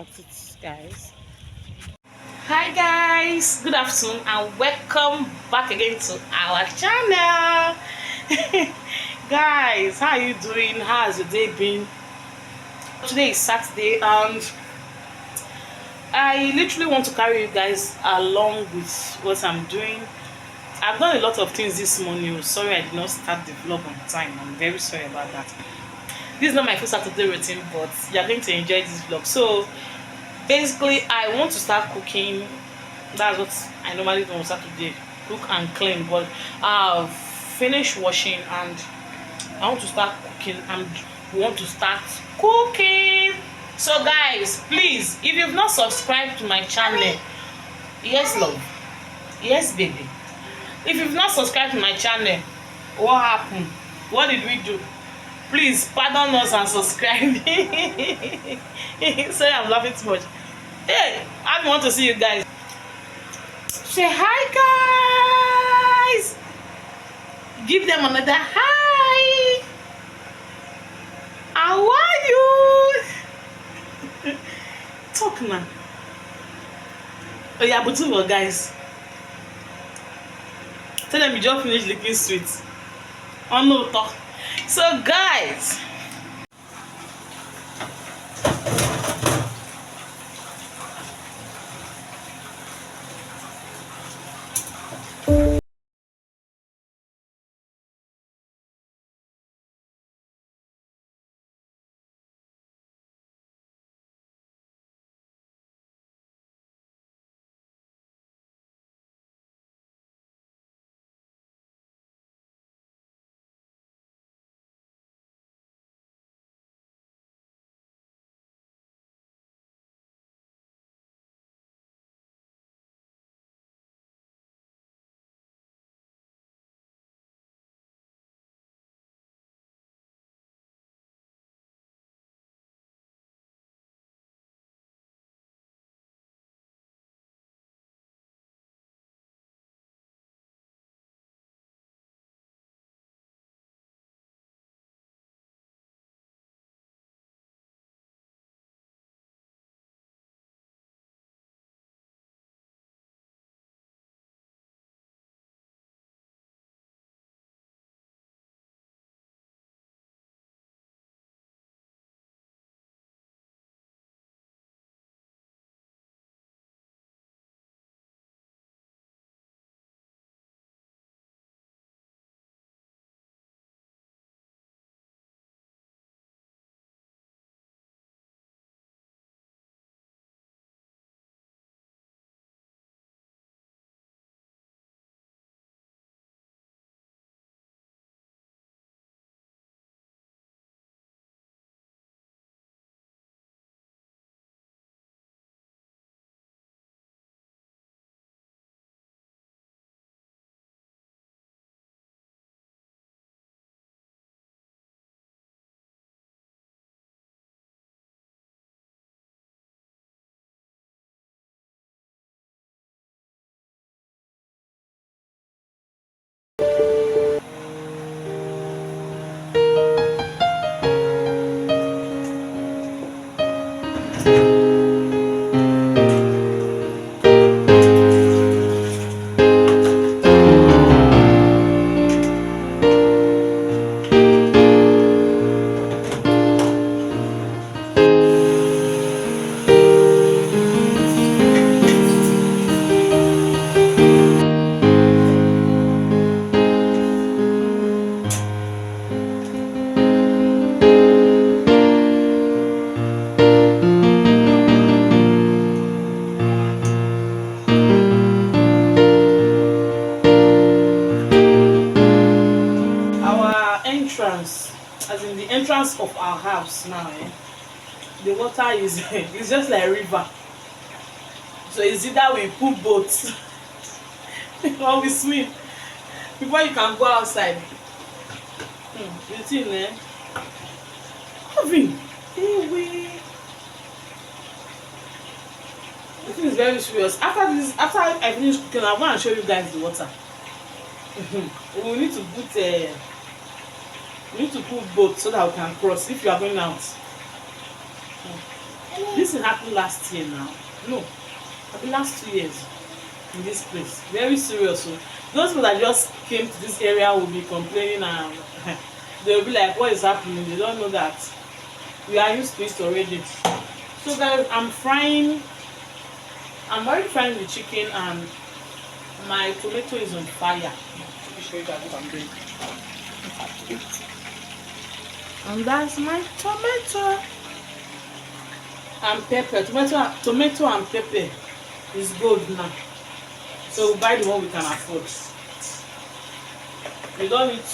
at it, guys. Hi guys, good afternoon and welcome back again to our channel. Guys, how are you doing? How has your day been? Today is Saturday and I literally want to carry you guys along with what I'm doing. I've done a lot of things this morning. Sorry I did not start the vlog on time. I'm very sorry about that. This is not my first Saturday routine, but you're going to enjoy this vlog. So basically I want to start cooking. That's what I normally do on Saturday, cook and clean. But I've finished washing and I want to start cooking and want to start cooking. So guys, please, if you've not subscribed to my channel, yes love, yes baby, if you've not subscribed to my channel, what happened? What did we do? Please pardon us and subscribe. Sorry, I'm laughing too much. Hey, I want to see you guys. Say hi guys. Give them another hi. How are you? Talk now. Oh yeah, but two guys. Tell them you just finished licking sweet. Oh no, talk. So guys, our entrance, as in the entrance of our house now, the water is it's just like a river. So it's either we put boats or we swim before you can go outside. You see, eh? Having the thing is very serious. After this, after I finish cooking, I'm going to show you guys the water. We need to put boat so that we can cross if you are going out. This thing happened last year now. No, I mean last 2 years in this place. Very serious. So those people that just came to this area will be complaining and they'll be like, what is happening? They don't know that we are used to it already. So guys, I'm already frying the chicken and my tomato is on fire. Let me show you guys what I'm doing. And that's my tomato and pepper. Tomato and pepper is good now. So we buy the one we can afford. You don't need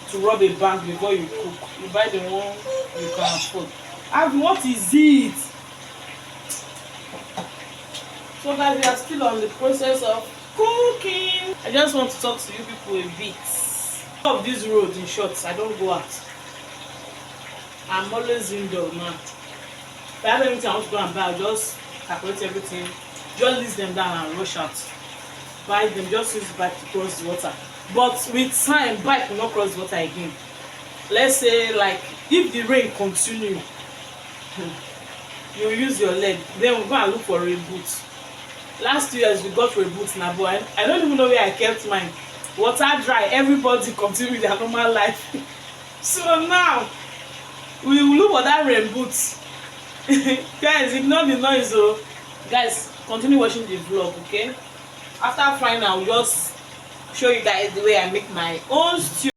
to rob a bank before you cook. You buy the one you can afford. And what is it? So guys, we are still on the process of cooking. I just want to talk to you people a bit. Of this road, in short, I don't go out. I'm always indoor now. If I have anything I want to go and buy, I'll just calculate everything, just list them down and rush out. Buy them, just use the bike to cross the water. But with time, bike will not cross the water again. Let's say like if the rain continue, you use your leg. Then we'll go and look for rain boots. Last 2 years we got rain boots now, but I don't even know where I kept mine. Water dry, everybody continue with their normal life. So now we will look for that rain boots. Guys, ignore the noise. Oh, guys, continue watching the vlog, okay? After frying, I'll just show you guys the way I make my own stew.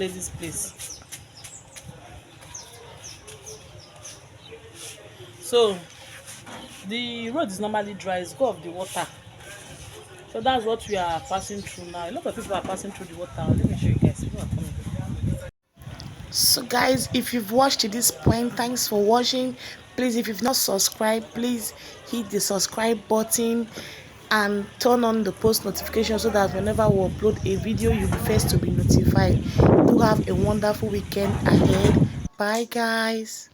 this place. So the road is normally dry, it's go of the water. So that's what we are passing through now. A lot of people are passing through the water. Let me show you guys. People are coming. So guys, if you've watched to this point, thanks for watching. Please, if you've not subscribed, please hit the subscribe button and turn on the post notification so that whenever we upload a video, you'll be first to be notified. Do have a wonderful weekend ahead. Bye guys.